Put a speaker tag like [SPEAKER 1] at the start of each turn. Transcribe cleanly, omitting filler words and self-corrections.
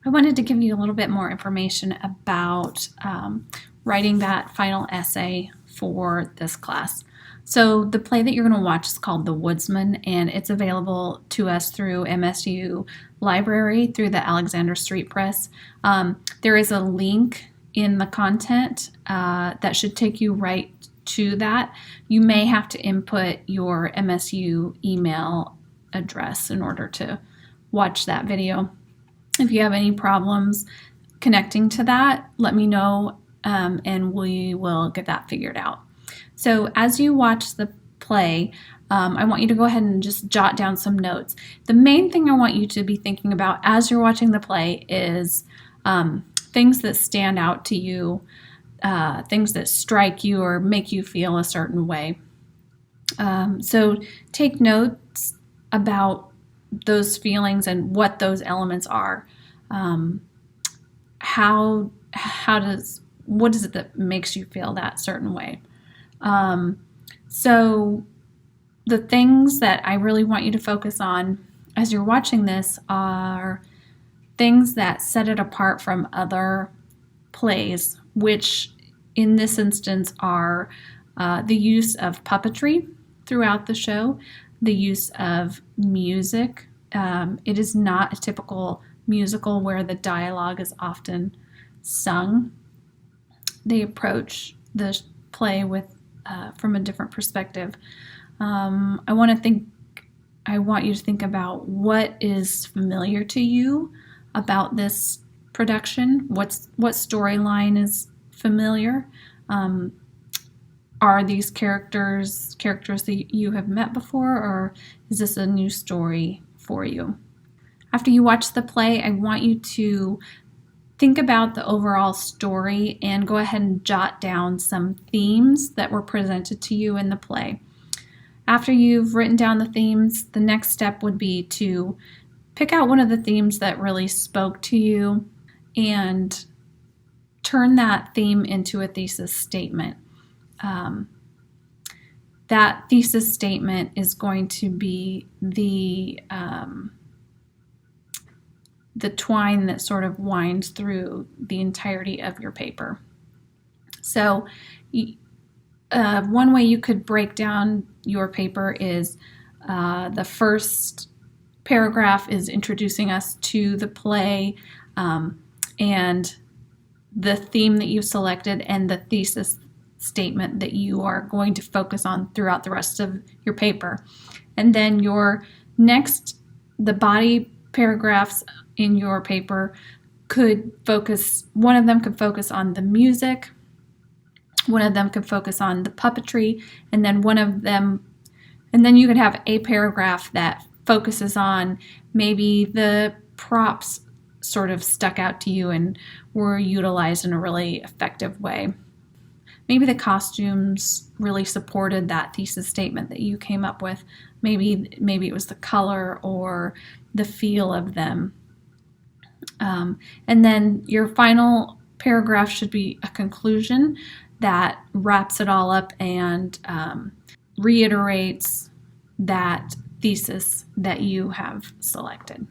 [SPEAKER 1] I wanted to give you a little bit more information about writing that final essay for this class. So the play that you're going to watch is called The Woodsman, and it's available to us through MSU Library through the Alexander Street Press. There is a link in the content that should take you right to that. You may have to input your MSU email address in order to watch that video. If you have any problems connecting to that, let me know and we will get that figured out. So as you watch the play, I want you to go ahead and just jot down some notes. The main thing I want you to be thinking about as you're watching the play is things that stand out to you, things that strike you or make you feel a certain way. So take notes about those feelings and what those elements are. What is it that makes you feel that certain way? So the things that I really want you to focus on as you're watching this are things that set it apart from other plays, which in this instance are the use of puppetry throughout the show, the use of music. It is not a typical musical where the dialogue is often sung. They approach the play with from a different perspective. I want you to think about what is familiar to you about this production. What storyline is familiar? Are these characters that you have met before, or is this a new story for you? After you watch the play, I want you to think about the overall story and go ahead and jot down some themes that were presented to you in the play. After you've written down the themes, the next step would be to pick out one of the themes that really spoke to you and turn that theme into a thesis statement. That thesis statement is going to be the twine that sort of winds through the entirety of your paper. So one way you could break down your paper is the first paragraph is introducing us to the play and the theme that you've selected and the thesis statement that you are going to focus on throughout the rest of your paper. And then the body paragraphs in your paper one of them could focus on the music, one of them could focus on the puppetry, and then you could have a paragraph that focuses on maybe the props sort of stuck out to you and were utilized in a really effective way. Maybe the costumes really supported that thesis statement that you came up with. Maybe it was the color or the feel of them. And then your final paragraph should be a conclusion that wraps it all up and reiterates that thesis that you have selected.